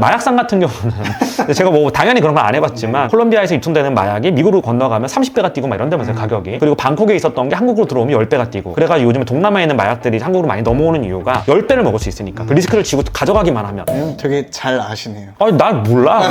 마약상 같은 경우는 제가 뭐 당연히 그런 걸 안 해봤지만 콜롬비아에서 유통되는 마약이 미국으로 건너가면 30배가 뛰고 막 이런다면서요 가격이. 그리고 방콕에 있었던 게 한국으로 들어오면 10배가 뛰고. 그래가지고 요즘에 동남아에 있는 마약들이 한국으로 많이 넘어오는 이유가 10배를 먹을 수 있으니까. 그 리스크를 지고 가져가기만 하면. 되게 잘 아시네요. 아니 난 몰라.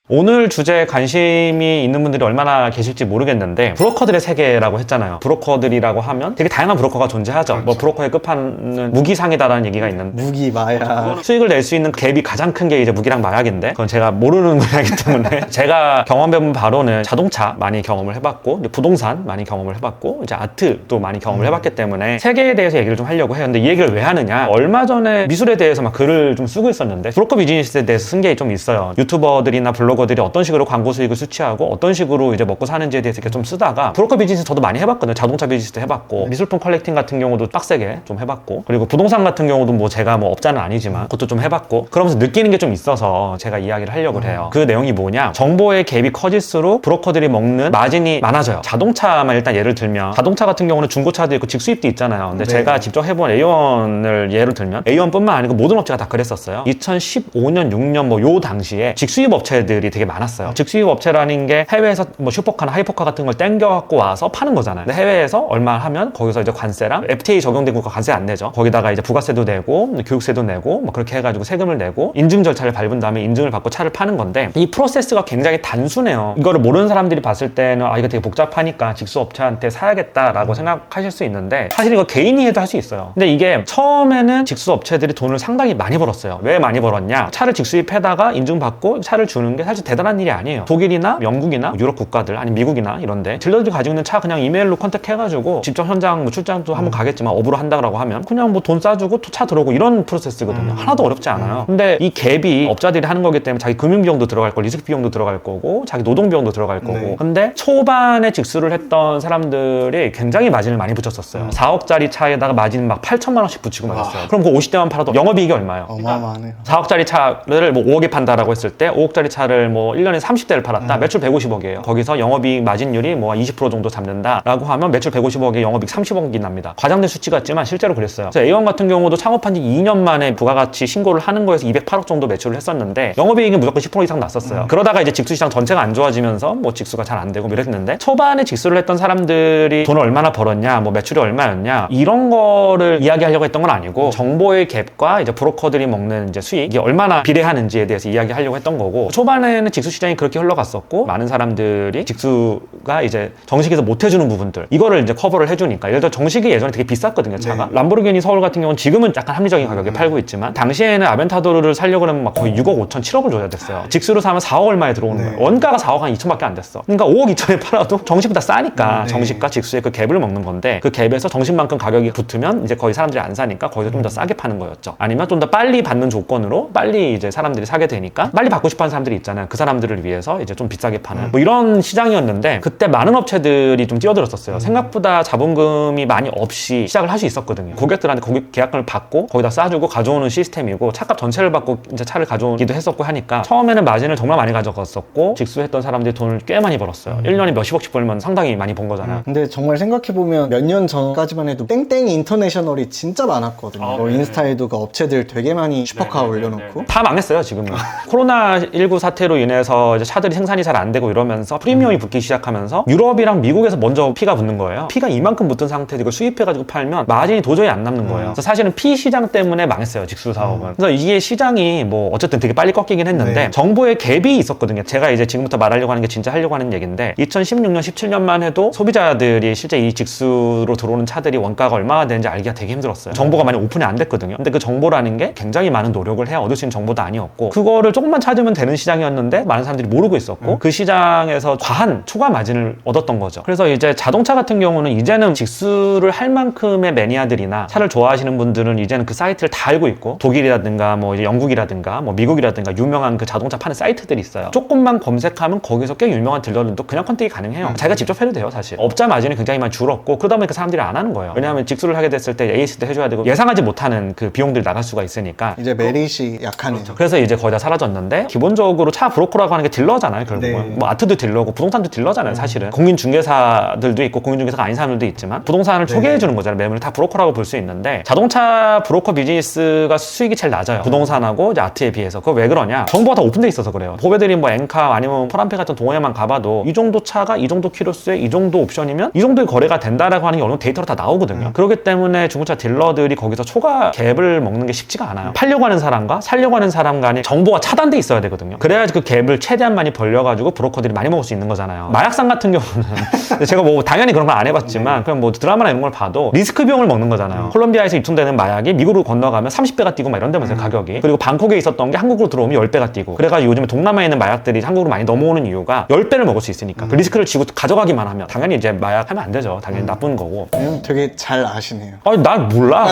오늘 주제에 관심이 있는 분들이 얼마나 계실지 모르겠는데 브로커들의 세계라고 했잖아요. 브로커들이라고 하면 되게 다양한 브로커가 존재하죠. 뭐 브로커의 끝판은 무기상이다라는 얘기가 있는데 무기, 마약. 수익을 낼 수 있는 갭이 가장 큰 게 이제 무기랑 마약인데 그건 제가 모르는 분야이기 때문에 제가 경험해본 바로는 자동차 많이 경험을 해봤고 부동산 많이 경험을 해봤고 이제 아트도 많이 경험을 해봤기 때문에 세계에 대해서 얘기를 좀 하려고 해요. 근데 이 얘기를 왜 하느냐, 얼마 전에 미술에 대해서 막 글을 좀 쓰고 있었는데 브로커 비즈니스에 대해서 쓴 게 좀 있어요. 유튜버들이나 블로거들이 어떤 식으로 광고 수익을 수취하고 어떤 식으로 이제 먹고 사는지에 대해서 이렇게 좀 쓰다가 브로커 비즈니스 저도 많이 해봤거든요. 자동차 비즈니스도 해봤고 미술품 컬렉팅 같은 경우도 빡세게 좀 해봤고 그리고 부동산 같은 경우도 뭐 제가 뭐 업자는 아니지만 그것도 좀 해봤고 그러면서 느끼는 게 좀 있어서 제가 이야기를 하려고 해요. 그 내용이 뭐냐, 정보의 갭이 커질수록 브로커들이 먹는 마진이 많아져요. 자동차만 일단 예를 들면 자동차 같은 경우는 중고차도 있고 직수입도 있잖아요. 근데 제가 직접 해본 A1을 예를 들면 A1뿐만 아니고 모든 업체가 다 그랬었어요. 2015년 6년 뭐 요 당시에 직수입 업체들이 되게 많았어요. 직수입 업체라는 게 해외에서 뭐 슈퍼카나 하이퍼카 같은 걸 땡겨갖고 와서 파는 거잖아요. 근데 해외에서 얼마 하면 거기서 이제 관세랑 FTA 적용된 국가 관세 안 내죠. 거기다가 이제 부가세도 내고 교육세도 내고 뭐 그렇게 해가지고 세금을 내고 인증 절차를 밟은 다음에 인증을 받고 차를 파는 건데 이 프로세스가 굉장히 단순해요. 이거를 모르는 사람들이 봤을 때는 아 이거 되게 복잡하니까 직수 업체한테 사야겠다라고 생각하실 수 있는데 사실 이거 개인이 해도 할 수 있어요. 근데 이게 처음에는 직수 업체들이 돈을 상당히 많이 벌었어요. 왜 많이 벌었냐, 차를 직수입해다가 인증받고 차를 주는 게 사실 대단한 일이 아니에요. 독일이나 영국이나 유럽 국가들 아니 미국이나 이런데 딜러들이 가지고 있는 차 그냥 이메일로 컨택해가지고 직접 현장 뭐 출장도 한번 가겠지만 업으로 한다라고 하면 그냥 뭐 돈 싸주고 차 들어오고 이런 프로세스거든요. 하나도 어렵지 않아요. 근데 이 갭이 업자들이 하는 거기 때문에 자기 금융 비용도 들어갈 거고 리스크 비용도 들어갈 거고 자기 노동 비용도 들어갈 거고. 네. 근데 초반에 직수를 했던 사람들이 굉장히 마진을 많이 붙였었어요. 4억짜리 차에다가 마진 막 8천만 원씩 붙이고 막 했어요. 그럼 그 50대만 팔아도 영업이익이 얼마예요? 어마어마하네요. 4억짜리 차를 뭐 5억에 판다라고 했을 때 5억짜리 차를 뭐 1년에 30대를 팔았다. 매출 150억이에요. 거기서 영업이익 마진율이 뭐 20% 정도 잡는다라고 하면 매출 150억에 영업이익 30억이 납니다. 과장된 수치 같지만 실제로 그랬어요. 그래서 A1 같은 경우도 창업한 지 2년 만에 부가가치 신고를 하는 거에서 208억 정도 매출을 했었는데 영업이익은 무조건 10% 이상 났었어요. 그러다가 이제 직수시장 전체가 안 좋아지면서 뭐 직수가 잘 안 되고 이랬는데 초반에 직수를 했던 사람들이 돈을 얼마나 벌었냐, 뭐 매출이 얼마였냐 이런 거를 이야기하려고 했던 건 아니고 정보의 갭과 이제 브로커들이 먹는 이제 수익이 얼마나 비례하는지에 대해서 이야기하려고 했던 거고 초반에는 직수 시장이 그렇게 흘러갔었고 많은 사람들이 직수가 이제 정식에서 못 해주는 부분들 이거를 이제 커버를 해주니까 예를 들어 정식이 예전에 되게 비쌌거든요 차가. 네. 람보르기니 서울 같은 경우는 지금은 약간 합리적인 가격에 팔고 있지만 당시에는 아벤타도르를 살려고 그러면 막 거의 6억 5천 7억을 줘야 됐어요. 직수로 사면 4억 얼마에 들어오는 거예요. 원가가 4억 한 2천밖에 안 됐어. 그러니까 5억 2천에 팔아도 정식보다 싸니까 정식과 직수의 그 갭을 먹는 건데 그 갭에서 정식만큼 가격이 붙으면 이제 거의 사람들이 안 사니까 거기서 좀 더 싸게 파는 거였죠. 아니면 좀 더 빨리 받는 조건으로 빨리 이제 사람들이 사게 되니까 빨리 받고 싶어 하는 사람들이 있잖아요. 그 사람들을 위해서 이제 좀 비싸게 파는 뭐 이런 시장이었는데 그때 많은 업체들이 좀 뛰어들었었어요. 생각보다 자본금이 많이 없이 시작을 할 수 있었거든요. 고객들한테 고객 계약금을 받고 거기다 싸주고 가져오는 시스템이고 차값 전체를 받고 이제 차를 가져오기도 했었고 하니까 처음에는 마진을 정말 많이 가져갔었고 직수했던 사람들이 돈을 꽤 많이 벌었어요. 1년에 몇십억씩 벌면 상당히 많이 번 거잖아요. 근데 정말 생각해보면 몇 년 전까지만 해도 땡땡 인터내셔널이 진짜 많았거든요. 뭐 인스타에도 그 업체들 되게 많이 슈퍼카 올려놓고 다 망했어요 지금은. 코로나19 사태로 인해서 이제 차들이 생산이 잘 안 되고 이러면서 프리미엄이 붙기 시작하면서 유럽이랑 미국에서 먼저 피가 붙는 거예요. 피가 이만큼 붙은 상태에서 이걸 수입해가지고 팔면 마진이 도저히 안 남는 거예요. 그래서 사실은 피 시장 때문에 망했어요 직수 사업은. 그래서 이게 시장이 뭐 어쨌든 되게 빨리 꺾이긴 했는데 정보의 갭이 있었거든요. 제가 이제 지금부터 말하려고 하는 게 진짜 하려고 하는 얘기인데 2016년 17년만 해도 소비자들이 실제 이 직수로 들어오는 차들이 원가가 얼마나 되는지 알기가 되게 힘들었어요. 정보가 많이 오픈이 안 됐거든요. 근데 그 정보라는 게 굉장히 많은 노력을 해야 얻을 수 있는 정보도 아니었고 그거를 조금만 찾으면 되는 시장이었는데 많은 사람들이 모르고 있었고 그 시장에서 과한 초과 마진을 얻었던 거죠. 그래서 이제 자동차 같은 경우는 이제는 직수를 할 만큼의 매니아들이나 차를 좋아하시는 분들은 이제는 그 사이트를 다 알고 있고 독일이라든가 뭐 이제 영국이라든가 뭐 미국이라든가 유명한 그 자동차 파는 사이트들이 있어요. 조금만 검색하면 거기서 꽤 유명한 딜러들도 그냥 컨택이 가능해요. 자기가 직접 해도 돼요 사실. 업자 마진이 굉장히 많이 줄었고 그러다 보니까 사람들이 안 하는 거예요. 왜냐하면 직수를 하게 됐을 때 AS도 해줘야 되고 예상하지 못하는 그 비용들이 나갈 수가 있으니까 이제 메릿이 약하네요. 그래서 이제 거의 다 사라졌는데 기본적으로 차 브로커라고 하는 게 딜러잖아요, 결국은. 네. 뭐 아트도 딜러고 부동산도 딜러잖아요, 사실은. 공인중개사들도 있고 공인중개사가 아닌 사람들도 있지만 부동산을 초기해주는 거잖아요. 매물을 다 브로커라고 볼 수 있는데 자동차 브로커 비즈니스가 수익이 제일 낮아요. 부동산하고 이제 아트에 비해서. 그거 왜 그러냐? 정보가 다 오픈돼 있어서 그래요. 보배들이 뭐 엔카 아니면 퍼란페 같은 동호회만 가봐도 이 정도 차가 이 정도 키로수에 이 정도 옵션이면 이 정도의 거래가 된다라고 하는 게 어느 정도 데이터로 다 나오거든요. 그렇기 때문에 중고차 딜러들이 거기서 초과 갭을 먹는 게 쉽지가 않아요. 팔려고 하는 사람과 살려고 하는 사람 간에 정보가 차단돼 있어야 되거든요. 그래야지 그 갭을 최대한 많이 벌려가지고 브로커들이 많이 먹을 수 있는 거잖아요. 마약상 같은 경우는 제가 뭐 당연히 그런 걸 안 해봤지만 그냥 뭐 드라마나 이런 걸 봐도 리스크 비용을 먹는 거잖아요. 콜롬비아에서 유통되는 마약이 미국으로 건너가면 30배가 뛰고 막 이런다면서요, 가격이. 그리고 방콕에 있었던 게 한국으로 들어오면 10배가 뛰고. 그래가지고 요즘에 동남아에 있는 마약들이 한국으로 많이 넘어오는 이유가 10배를 먹을 수 있으니까. 그 리스크를 지고 가져가기만 하면 당연히 이제 마약 하면 안 되죠. 당연히 나쁜 거고. 되게 잘 아시네요. 아니, 난 몰라.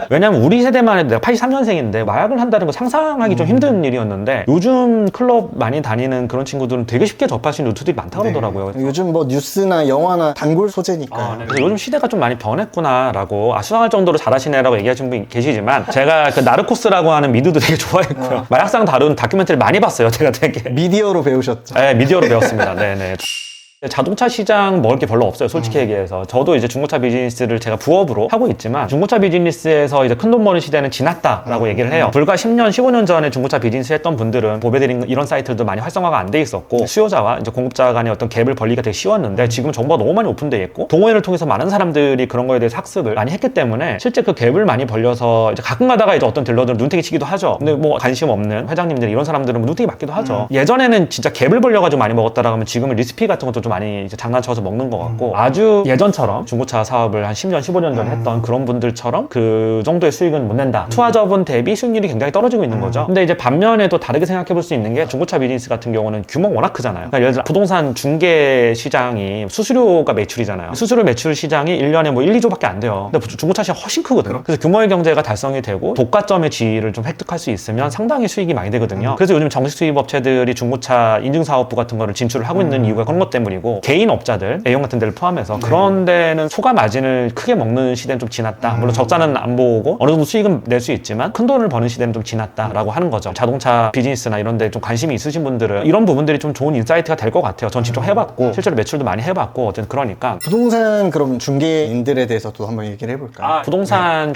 왜냐면 우리 세대만 해도 내가 83년생인데 마약을 한다는 거 상상하기 좀 힘든 일이었는데 요즘 클럽 많이 다니는 그런 친구들은 되게 쉽게 접할 수 있는 루트들이 많다고 그러더라고요. 요즘 뭐 뉴스나 영화나 단골 소재니까요. 네. 그래서 요즘 시대가 좀 많이 변했구나라고 수상할 정도로 잘하시네라고 얘기하시는 분이 계시지만 제가 그 나르코스라고 하는 미드도 되게 좋아했고요. 마약상 다룬 다큐멘터리 많이 봤어요. 제가 되게. 미디어로 배우셨죠? 네, 미디어로 배웠습니다. 네네. 자동차 시장 먹을 게 별로 없어요, 솔직히 얘기해서. 저도 이제 중고차 비즈니스를 제가 부업으로 하고 있지만 중고차 비즈니스에서 이제 큰돈 버는 시대는 지났다라고 얘기를 해요. 불과 10년, 15년 전에 중고차 비즈니스 했던 분들은 보배드림 이런 사이트들도 많이 활성화가 안 돼 있었고 수요자와 이제 공급자 간의 어떤 갭을 벌리기가 되게 쉬웠는데 지금 정보가 너무 많이 오픈돼 있고 동호회를 통해서 많은 사람들이 그런 거에 대해서 학습을 많이 했기 때문에 실제 그 갭을 많이 벌려서 이제 가끔 가다가 이제 어떤 딜러들은 눈탱이 치기도 하죠. 근데 뭐 관심 없는 회장님들 이런 사람들은 뭐 눈탱이 맞기도 하죠. 예전에는 진짜 갭을 벌려가지고 많이 먹었다라고 하면 지금은 리스피 같은 것도 좀 많이 이제 장난쳐서 먹는 것 같고 아주 예전처럼 중고차 사업을 한 10년, 15년 전에 했던 그런 분들처럼 그 정도의 수익은 못 낸다. 투자자분 대비 수익률이 굉장히 떨어지고 있는 거죠. 근데 이제 반면에 또 다르게 생각해 볼 수 있는 게 중고차 비즈니스 같은 경우는 규모가 워낙 크잖아요. 그러니까 예를 들어 부동산 중개 시장이 수수료가 매출이잖아요. 수수료 매출 시장이 1년에 뭐 1, 2조밖에 안 돼요. 근데 중고차 시장 훨씬 크거든요. 그래서 규모의 경제가 달성이 되고 독과점의 지위를 좀 획득할 수 있으면 상당히 수익이 많이 되거든요. 그래서 요즘 정식 수입 업체들이 중고차 인증사업부 같은 거를 진출을 하고 있는 이유가 그런 것 때문이고 개인 업자들, A형 같은 데를 포함해서 그런 데는 초과 마진을 크게 먹는 시대는 좀 지났다. 물론 적자는 안 보고 어느 정도 수익은 낼 수 있지만 큰 돈을 버는 시대는 좀 지났다라고 하는 거죠. 자동차 비즈니스나 이런 데 좀 관심이 있으신 분들은 이런 부분들이 좀 좋은 인사이트가 될 것 같아요. 전 직접 해봤고 실제로 매출도 많이 해봤고 어쨌든 그러니까 부동산 그럼 중개인들에 대해서도 한번 얘기를 해볼까요? 부동산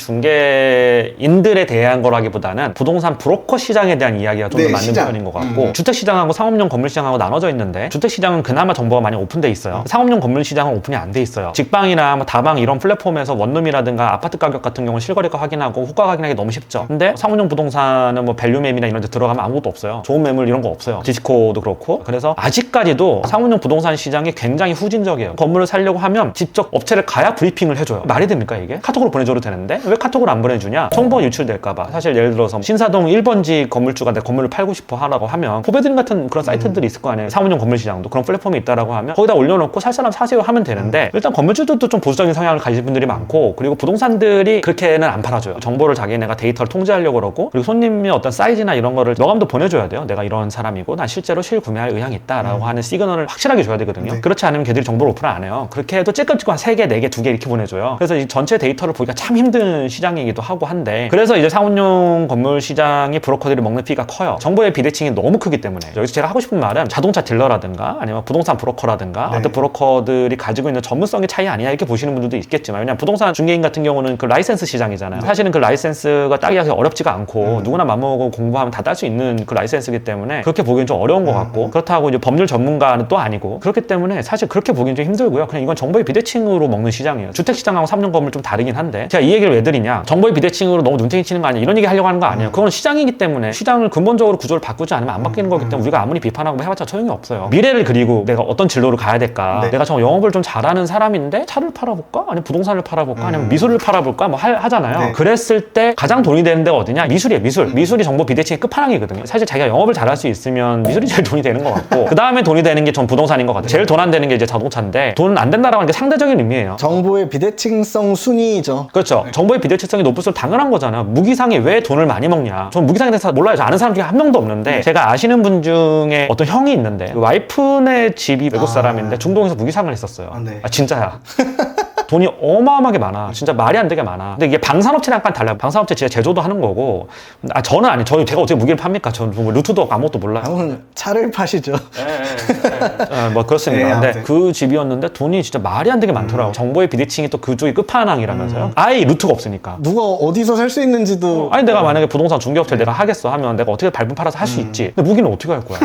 중개인들에 대한 거라기보다는 부동산 브로커 시장에 대한 이야기가 좀 더 맞는 편인 것 같고 주택시장하고 상업용 건물시장하고 나눠져 있는데 주택시장은 그나마 정보가 많이 오픈돼 있어요. 상업용 건물 시장은 오픈이 안 돼 있어요. 직방이나 뭐 다방 이런 플랫폼에서 원룸이라든가 아파트 가격 같은 경우는 실거래가 확인하고 호가 확인하기 너무 쉽죠. 근데 상업용 부동산은 뭐 밸류맵이나 이런 데 들어가면 아무것도 없어요. 좋은 매물 이런 거 없어요. 디스코도 그렇고. 그래서 아직까지도 상업용 부동산 시장이 굉장히 후진적이에요. 건물을 사려고 하면 직접 업체를 가야 브리핑을 해줘요. 말이 됩니까 이게? 카톡으로 보내줘도 되는데 왜 카톡으로 안 보내주냐? 정보가 유출될까봐. 사실 예를 들어서 신사동 1번지 건물주가 내 건물을 팔고 싶어 하라고 하면 포베드림 같은 그런 사이트들이 있을 거 아니에요. 상업용 건물 시장도 그런 플랫폼이 있다라고 하면 거기다 올려놓고 살 사람 사세요 하면 되는데 일단 건물주들도 좀 보수적인 성향을 가진 분들이 많고 그리고 부동산들이 그렇게는 안 팔아줘요. 정보를 자기네가 데이터를 통제하려고 그러고 그리고 손님의 어떤 사이즈나 이런 거를 너감도 보내줘야 돼요. 내가 이런 사람이고 난 실제로 실구매할 의향이 있다라고 하는 시그널을 확실하게 줘야 되거든요. 그렇지 않으면 걔들이 정보를 오픈 안 해요. 그렇게 해도 찔끔찔끔 한 3개, 4개, 2개 이렇게 보내줘요. 그래서 이 전체 데이터를 보기가 참 힘든 시장이기도 하고 한데 그래서 이제 상업용 건물 시장이 브로커들이 먹는 피가 커요. 정보의 비대칭이 너무 크기 때문에 여기서 제가 하고 싶은 말은 자동차 딜러라든가 아니면 부동산 브로커라든가 어떤 브로커들이 가지고 있는 전문성의 차이 아니냐 이렇게 보시는 분들도 있겠지만 왜냐면 부동산 중개인 같은 경우는 그 라이센스 시장이잖아요. 사실은 그 라이센스가 따기가 어렵지가 않고 누구나 맘먹고 공부하면 다 딸 수 있는 그 라이센스이기 때문에 그렇게 보기엔 좀 어려운 것 같고 그렇다고 이제 법률 전문가는 또 아니고 그렇기 때문에 사실 그렇게 보기엔 좀 힘들고요. 그냥 이건 정보의 비대칭으로 먹는 시장이에요. 주택시장하고 상업용 건물 좀 다르긴 한데 제가 이 얘기를 왜 드리냐 정보의 비대칭으로 너무 눈탱이 치는 거 아니야 이런 얘기 하려고 하는 거 아니에요. 그건 시장이기 때문에 시장을 근본적으로 구조를 바꾸지 않으면 안 바뀌는 거기 때문에 우리가 아무리 비판하고 해봤자 소용이 없어요. 미래를 그리고 내가 어떤 진로로 가야 될까 내가 정 영업을 좀 잘하는 사람인데 차를 팔아볼까? 아니면 부동산을 팔아볼까? 아니면 미술을 팔아볼까? 뭐 하잖아요. 그랬을 때 가장 돈이 되는 데가 어디냐? 미술이에요. 미술이 정보 비대칭의 끝판왕이거든요. 사실 자기가 영업을 잘할 수 있으면 미술이 제일 돈이 되는 것 같고 그 다음에 돈이 되는 게 전 부동산인 것 같아요. 제일 돈 안 되는 게 이제 자동차인데 돈 안 된다라고 하는 게 상대적인 의미예요. 정보의 비대칭성 순위죠. 그렇죠. 정보의 비대칭성이 높을수록 당연한 거잖아요. 무기상이 왜 돈을 많이 먹냐? 전 무기상에 대해서 몰라요. 아는 사람 중에 한 명도 없는데 제가 아시는 분 중에 어떤 형이 있는데 와이프네 집이 외국 사람인데 중동에서 무기상을 했었어요. 네. 진짜야. 돈이 어마어마하게 많아. 진짜 말이 안 되게 많아. 근데 이게 방산업체랑 약간 달라요. 방산업체 진짜 제조도 하는 거고. 저는 아니, 제가 어떻게 무기를 팝니까? 저는 뭐 루트도 없고 아무것도 몰라요. 형은 차를 파시죠. 뭐 그렇습니다. 네, 근데 아무튼. 그 집이었는데 돈이 진짜 말이 안 되게 많더라고. 정보의 비대칭이 또 그쪽이 끝판왕이라면서요. 아예 루트가 없으니까. 누가 어디서 살 수 있는지도 아니 내가 만약에 부동산 중개업체 내가 하겠어 하면 내가 어떻게 발품 팔아서 할 수 있지. 근데 무기는 어떻게 할 거야?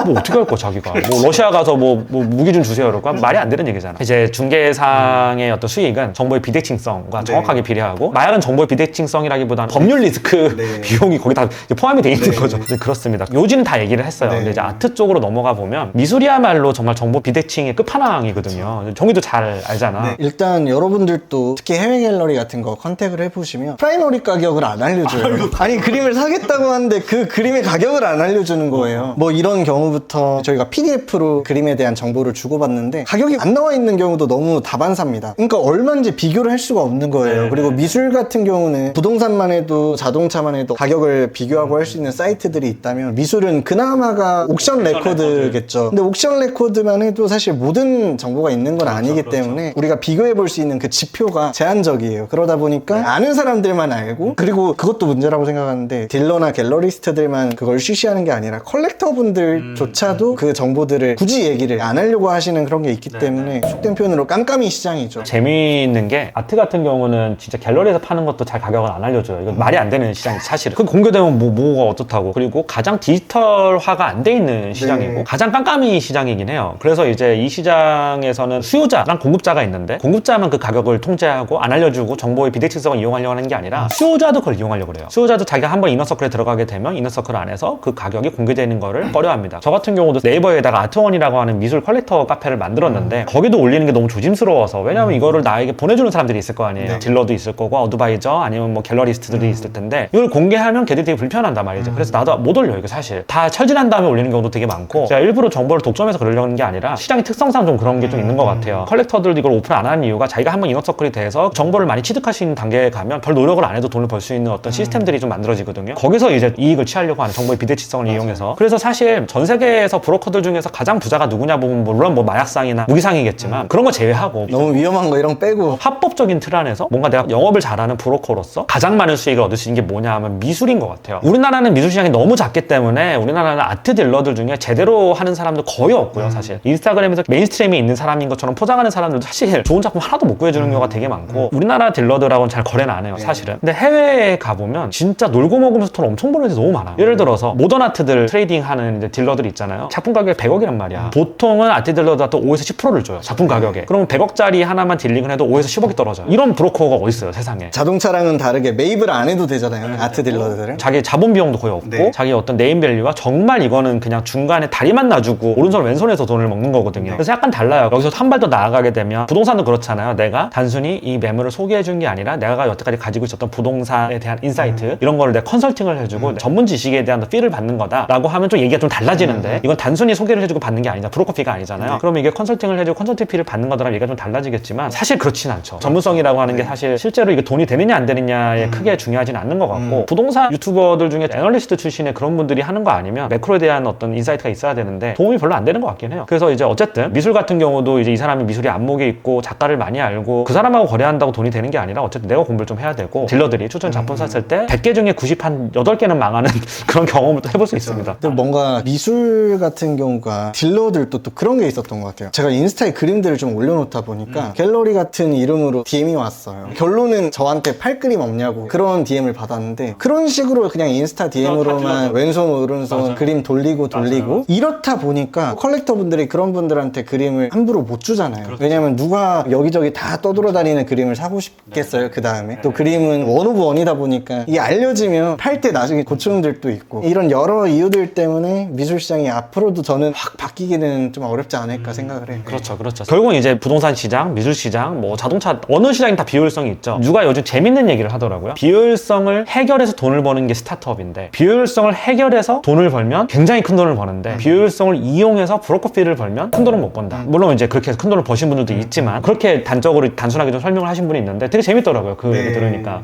뭐 어떻게 할 거야 자기가? 뭐 러시아 가서 뭐 무기 좀 주세요 이럴 거야? 말이 안 되는 얘기잖아. 이제 중개상의 어떤 수익은 정보의 비대칭성과 정확하게 비례하고 마약은 정보의 비대칭성이라기보다는 법률 리스크 비용이 거기 다 이제 포함이 돼 있는 거죠. 이제 그렇습니다. 요지는 다 얘기를 했어요. 근데 이제 아트 쪽으로 넘어가 보면 미술이야말로 정말 정보 비대칭의 끝판왕이거든요. 정의도 잘 알잖아. 일단 여러분들도 특히 해외 갤러리 같은 거 컨택을 해보시면 프라이머리 가격을 안 알려줘요. 아니 그림을 사겠다고 하는데 그 그림의 가격을 안 알려주는 거예요. 뭐 이런 경우부터 저희가 PDF로 그림에 대한 정보를 주고받는데 가격이 안 나와 있는 경우도 너무 다반사입니다. 그러니까 얼마인지 비교를 할 수가 없는 거예요. 그리고 미술 같은 경우는 부동산만 해도 자동차만 해도 가격을 비교하고 할 수 있는 사이트들이 있다면 미술은 그나마가 옥션 레코드겠죠. 근데 옥션 레코드만 해도 사실 모든 정보가 있는 건 아니기 때문에 우리가 비교해 볼 수 있는 그 지표가 제한적이에요. 그러다 보니까 아는 사람들만 알고, 그리고 그것도 문제라고 생각하는데 딜러나 갤러리스트들만 그걸 쉬쉬하는 게 아니라 컬렉터 분들조차도 그 정보들을 굳이 얘기를 안 하려고 하시는 그런 게 있기 때문에 속된 표현으로 깜깜이 시장이죠. 재미있는 게 아트 같은 경우는 진짜 갤러리에서 파는 것도 잘 가격을 안 알려줘요. 이건 말이 안 되는 시장이 사실은. 그 공개되면 뭐가 어떻다고. 그리고 가장 디지털화가 안 돼 있는 시장이고 가장 깜깜이 시장이긴 해요. 그래서 이제 이 시장에서는 수요자랑 공급자가 있는데 공급자만 그 가격을 통제하고 안 알려주고 정보의 비대칭성을 이용하려고 하는 게 아니라 수요자도 그걸 이용하려고 그래요. 수요자도 자기가 한번 이너서클에 들어가게 되면 이너서클 안에서 그 가격이 공개되는 거를 꺼려합니다. 저 같은 경우도 네이버에다가 아트원이라고 하는 미술 컬렉터 카페를 만들었는데 거기도 올리는 게 너무 조심스러워서, 왜냐면 이거를 나에게 보내주는 사람들이 있을 거 아니에요. 딜러도 있을 거고 어드바이저 아니면 뭐 갤러리스트들이 있을 텐데 이걸 공개하면 걔들이 되게 불편한단 말이죠. 그래서 나도 못 올려. 이거 사실 다 철진한 다음에 올리는 경우도 되게 많고, 제가 일부러 정보를 독점해서 그러려는 게 아니라 시장의 특성상 좀 그런 게 좀 있는 것 같아요. 컬렉터들도 이걸 오픈 안 하는 이유가 자기가 한번 이너서클이 돼서 정보를 많이 취득할 수 있는 단계에 가면 별 노력을 안 해도 돈을 벌 수 있는 어떤 시스템들이 좀 만들어지거든요. 거기서 이제 이익을 취하려고 하는, 정보의 비대칭성을 이용해서. 그래서 사실 전 세계에서 브로커들 중에서 가장 부자가 누구냐 보면 물론 뭐 마약상이나 무기상이겠지만 그런 거 제외하고 너무 위험한 거 이런 거 빼고 합법적인 틀 안에서 뭔가 내가 영업을 잘하는 브로커로서 가장 많은 수익을 얻을 수 있는 게 뭐냐 하면 미술인 것 같아요. 우리나라는 미술 시장이 너무 작기 때문에 우리나라는 아트 딜러들 중에 제대로 하는 사람들 거의 없고요. 사실 인스타그램에서 메인스트림에 있는 사람인 것처럼 포장하는 사람들도 사실 좋은 작품 하나도 못 구해주는 경우가 되게 많고 우리나라 딜러들하고는 잘 거래는 안 해요 사실은. 근데 해외에 가보면 진짜 놀고 먹으면서 돈 엄청 버는 데 너무 많아요. 예를 들어서 모던 아트들 트레이딩하는 이제 딜러들 있잖아요. 작품 가격이 100억이란 말이야. 보통은 아트 딜러들한테 5에서 10%를 줘요, 작품 가격에. 그러면 100억짜리 하나만 딜링을 해도 5에서 10억이 떨어져요. 이런 브로커가 어디 있어요 세상에. 자동차랑은 다르게 매입을 안 해도 되잖아요. 아트 딜러들은. 자기 자본 비용도 거의 없고 자기 어떤 네임밸류와 정말 이거는 그냥 중간에 다리만 놔주고 오른손 왼손에서 돈을 먹는 거거든요. 그래서 약간 달라요. 여기서 한 발 더 나아가게 되면 부동산도 그렇잖아요. 내가 단순히 이 매물을 소개해 준 게 아니라 내가 여태까지 가지고 있었던 부동산에 대한 인사이트 이런 거를 내가 컨설팅을 해주고 전문 지식에 대한 피를 받는 거다라고 하면 좀 얘기가 좀 달라지는데 이건 단순히 소개를 해주고 받는 게 아니잖아. 브로커피가 아니잖아요. 그러면 이게 컨설팅을 해주고 컨설팅 피를 받는 거더라면 얘기가 좀 달라지겠지만 사실 그렇진 않죠. 전문성이라고 하는 게 사실 실제로 이게 돈이 되느냐 안 되느냐에 크게 중요하진 않는 것 같고 부동산 유튜버들 중에 애널리스트 출신의 그런 분들이 하는 거 아니면 매크로에 대한 어떤 인사이트가 있어야 되는데 도움이 별로 안 되는 것 같긴 해요. 그래서 이제 어쨌든 미술 같은 경우도 이제 이 사람이 미술이 안목이 있고 작가를 많이 알고 그 사람하고 거래한다고 돈이 되는 게 아니라 어쨌든 내가 공부를 좀 해야 되고 딜러들이 추천 작품 샀을 때 100개 중에 98개는 망하는 그런 경험을 또 해볼 수 있습니다. 근데 뭔가 미술 같은 경우가 딜러들도 또 그런 게 있었던 것 같아요. 제가 인스타에 그림들을 좀 올려놓다 보니까 갤러리 같은 이름으로 DM이 왔어요. 결론은 저한테 팔 그림 없냐고 그런 DM을 받았는데 그런 식으로 그냥 인스타 DM으로만 왼손 오른손 그림 돌리고 이렇다 보니까 컬렉터 분들이 그런 분들한테 그림을 함부로 못 주잖아요. 왜냐면 누가 여기저기 다 떠돌아다니는 그림을 사고 싶겠어요. 그 다음에 또 그림은 원 오브 원이다 보니까 이게 알려지면 팔 때 나중에 고충들도 있고 이런 여러 이유들 때문에 미술 시장이 앞으로도 저는 확 바뀌기는 좀 어렵지 않을까 생각을 해요. 그렇죠. 결국은 이제 부동산 시장, 미술 시장, 뭐 자동차 어느 시장이 다 비효율성이 있죠. 누가 요즘 재밌는 얘기를 하더라고요. 비효율성을 해결해서 돈을 버는 게 스타트업인데 비효율성을 해결해서 돈을 벌면 굉장히 큰 돈을 버는데 비효율성을 이용해서 브로커피를 벌면 큰 돈은 못 번다. 물론 이제 그렇게 해서 큰 돈을 버신 분들도 있지만 그렇게 단적으로 단순하게 좀 설명을 하신 분이 있는데 되게 재밌더라고요. 그 얘기 들으니까.